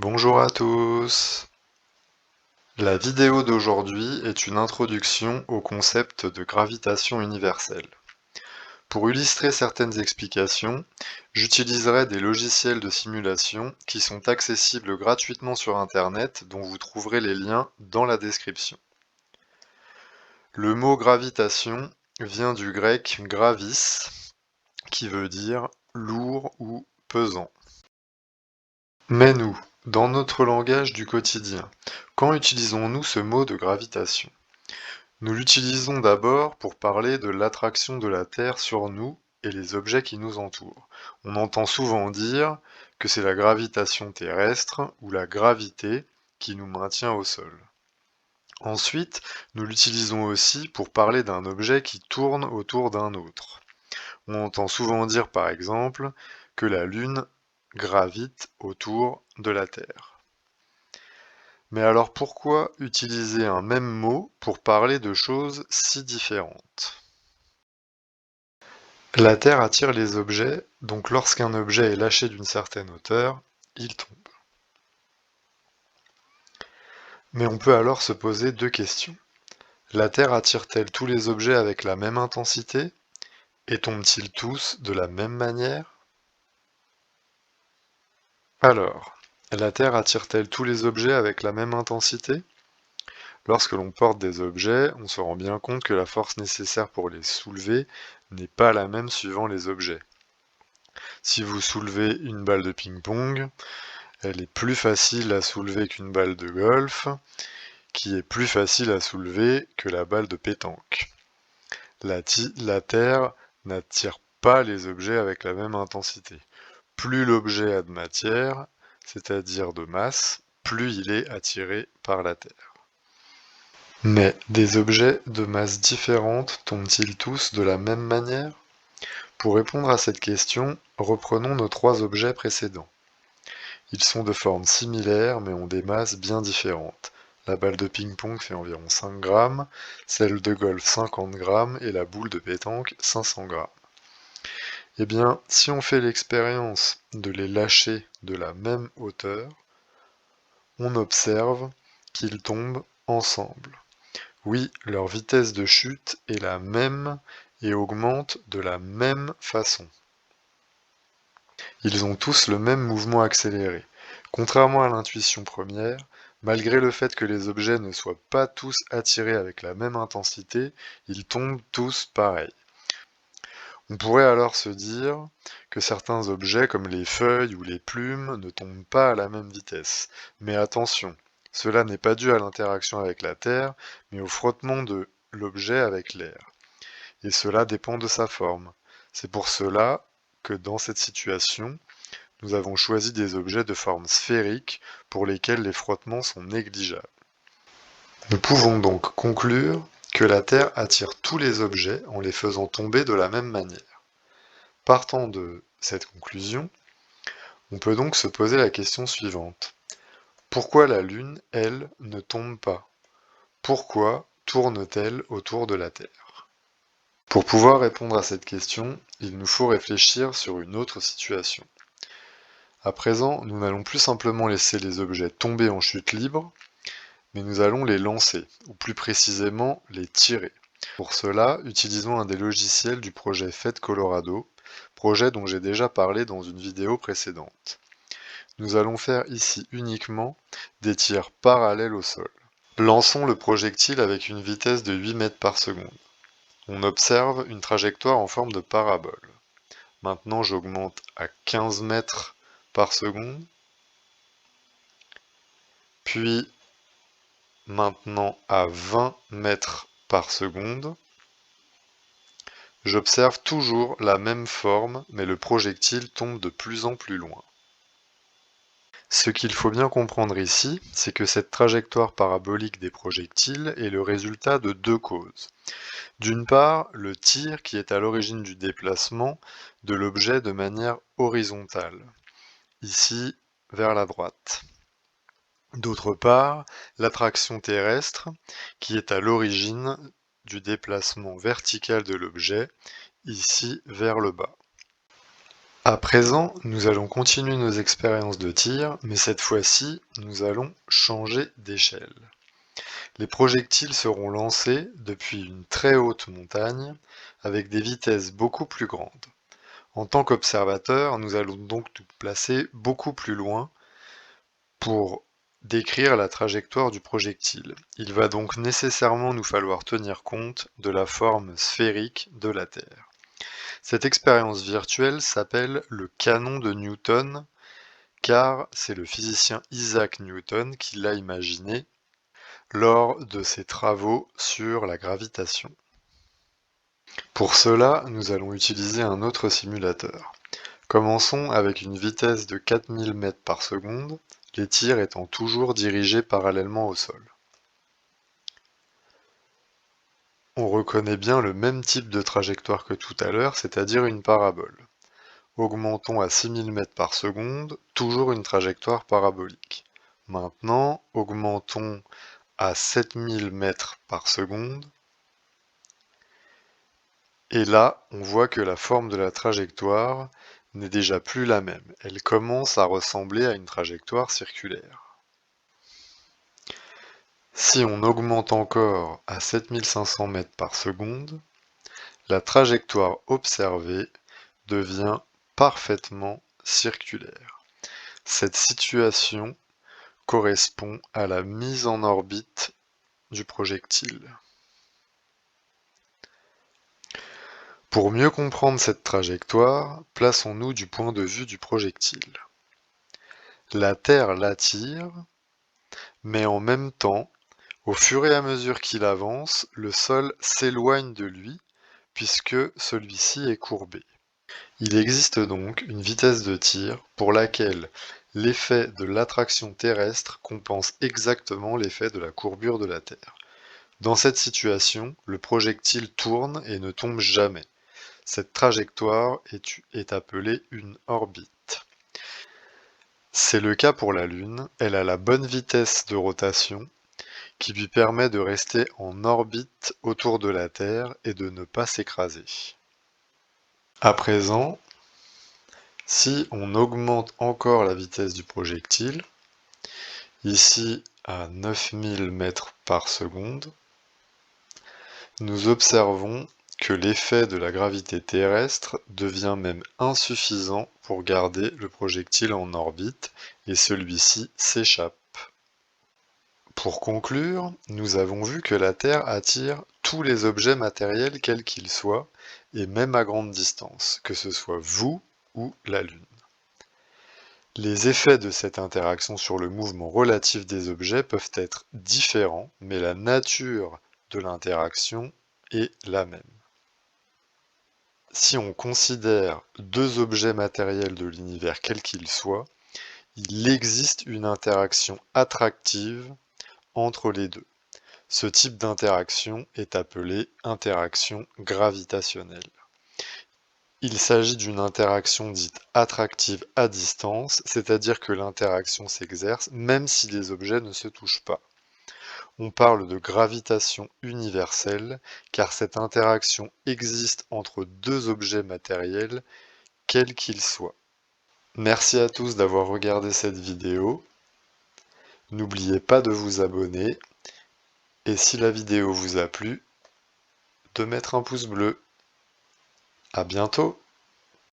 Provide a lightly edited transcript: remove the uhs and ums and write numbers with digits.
Bonjour à tous. La vidéo d'aujourd'hui est une introduction au concept de gravitation universelle. Pour illustrer certaines explications, j'utiliserai des logiciels de simulation qui sont accessibles gratuitement sur Internet, dont vous trouverez les liens dans la description. Le mot gravitation vient du grec gravis, qui veut dire lourd ou pesant. Mais nous, dans notre langage du quotidien, quand utilisons-nous ce mot de gravitation? Nous l'utilisons d'abord pour parler de l'attraction de la Terre sur nous et les objets qui nous entourent. On entend souvent dire que c'est la gravitation terrestre ou la gravité qui nous maintient au sol. Ensuite, nous l'utilisons aussi pour parler d'un objet qui tourne autour d'un autre. On entend souvent dire par exemple que la Lune gravite autour de la Terre. Mais alors pourquoi utiliser un même mot pour parler de choses si différentes? La Terre attire les objets, donc lorsqu'un objet est lâché d'une certaine hauteur, il tombe. Mais on peut alors se poser deux questions. La Terre attire-t-elle tous les objets avec la même intensité? Et tombent-ils tous de la même manière? Alors, la Terre attire-t-elle tous les objets avec la même intensité? Lorsque l'on porte des objets, on se rend bien compte que la force nécessaire pour les soulever n'est pas la même suivant les objets. Si vous soulevez une balle de ping-pong, elle est plus facile à soulever qu'une balle de golf, qui est plus facile à soulever que la balle de pétanque. La Terre n'attire pas les objets avec la même intensité. Plus l'objet a de matière, c'est-à-dire de masse, plus il est attiré par la Terre. Mais des objets de masse différente tombent-ils tous de la même manière? Pour répondre à cette question, reprenons nos trois objets précédents. Ils sont de forme similaire mais ont des masses bien différentes. La balle de ping-pong fait environ 5 grammes, celle de golf 50 grammes et la boule de pétanque 500 grammes. Eh bien, si on fait l'expérience de les lâcher de la même hauteur, on observe qu'ils tombent ensemble. Oui, leur vitesse de chute est la même et augmente de la même façon. Ils ont tous le même mouvement accéléré. Contrairement à l'intuition première, malgré le fait que les objets ne soient pas tous attirés avec la même intensité, ils tombent tous pareil. On pourrait alors se dire que certains objets comme les feuilles ou les plumes ne tombent pas à la même vitesse. Mais attention, cela n'est pas dû à l'interaction avec la Terre, mais au frottement de l'objet avec l'air. Et cela dépend de sa forme. C'est pour cela que dans cette situation, nous avons choisi des objets de forme sphérique pour lesquels les frottements sont négligeables. Nous pouvons donc conclure que la Terre attire tous les objets en les faisant tomber de la même manière. Partant de cette conclusion, on peut donc se poser la question suivante. Pourquoi la Lune, elle, ne tombe pas? Pourquoi tourne-t-elle autour de la Terre? Pour pouvoir répondre à cette question, il nous faut réfléchir sur une autre situation. À présent, nous n'allons plus simplement laisser les objets tomber en chute libre, mais nous allons les lancer, ou plus précisément les tirer. Pour cela, utilisons un des logiciels du projet PhET Colorado, projet dont j'ai déjà parlé dans une vidéo précédente. Nous allons faire ici uniquement des tirs parallèles au sol. Lançons le projectile avec une vitesse de 8 mètres par seconde. On observe une trajectoire en forme de parabole. Maintenant, j'augmente à 15 mètres par seconde, puis maintenant à 20 mètres par seconde. J'observe toujours la même forme, mais le projectile tombe de plus en plus loin. Ce qu'il faut bien comprendre ici, c'est que cette trajectoire parabolique des projectiles est le résultat de deux causes. D'une part, le tir qui est à l'origine du déplacement de l'objet de manière horizontale, ici vers la droite. D'autre part, l'attraction terrestre qui est à l'origine du déplacement vertical de l'objet, ici vers le bas. À présent, nous allons continuer nos expériences de tir, mais cette fois-ci, nous allons changer d'échelle. Les projectiles seront lancés depuis une très haute montagne, avec des vitesses beaucoup plus grandes. En tant qu'observateur, nous allons donc nous placer beaucoup plus loin pour décrire la trajectoire du projectile. Il va donc nécessairement nous falloir tenir compte de la forme sphérique de la Terre. Cette expérience virtuelle s'appelle le canon de Newton, car c'est le physicien Isaac Newton qui l'a imaginé lors de ses travaux sur la gravitation. Pour cela, nous allons utiliser un autre simulateur. Commençons avec une vitesse de 4000 mètres par seconde, les tirs étant toujours dirigés parallèlement au sol. On reconnaît bien le même type de trajectoire que tout à l'heure, c'est-à-dire une parabole. Augmentons à 6000 mètres par seconde, toujours une trajectoire parabolique. Maintenant, augmentons à 7000 mètres par seconde. Et là, on voit que la forme de la trajectoire n'est déjà plus la même. Elle commence à ressembler à une trajectoire circulaire. Si on augmente encore à 7500 mètres par seconde, la trajectoire observée devient parfaitement circulaire. Cette situation correspond à la mise en orbite du projectile. Pour mieux comprendre cette trajectoire, plaçons-nous du point de vue du projectile. La Terre l'attire, mais en même temps, au fur et à mesure qu'il avance, le sol s'éloigne de lui, puisque celui-ci est courbé. Il existe donc une vitesse de tir pour laquelle l'effet de l'attraction terrestre compense exactement l'effet de la courbure de la Terre. Dans cette situation, le projectile tourne et ne tombe jamais. Cette trajectoire est appelée une orbite. C'est le cas pour la Lune, elle a la bonne vitesse de rotation qui lui permet de rester en orbite autour de la Terre et de ne pas s'écraser. À présent, si on augmente encore la vitesse du projectile, ici à 9000 mètres par seconde, nous observons que l'effet de la gravité terrestre devient même insuffisant pour garder le projectile en orbite et celui-ci s'échappe. Pour conclure, nous avons vu que la Terre attire tous les objets matériels quels qu'ils soient et même à grande distance, que ce soit vous ou la Lune. Les effets de cette interaction sur le mouvement relatif des objets peuvent être différents, mais la nature de l'interaction est la même. Si on considère deux objets matériels de l'univers quels qu'ils soient, il existe une interaction attractive entre les deux. Ce type d'interaction est appelé interaction gravitationnelle. Il s'agit d'une interaction dite attractive à distance, c'est-à-dire que l'interaction s'exerce même si les objets ne se touchent pas. On parle de gravitation universelle, car cette interaction existe entre deux objets matériels, quels qu'ils soient. Merci à tous d'avoir regardé cette vidéo. N'oubliez pas de vous abonner, et si la vidéo vous a plu, de mettre un pouce bleu. À bientôt!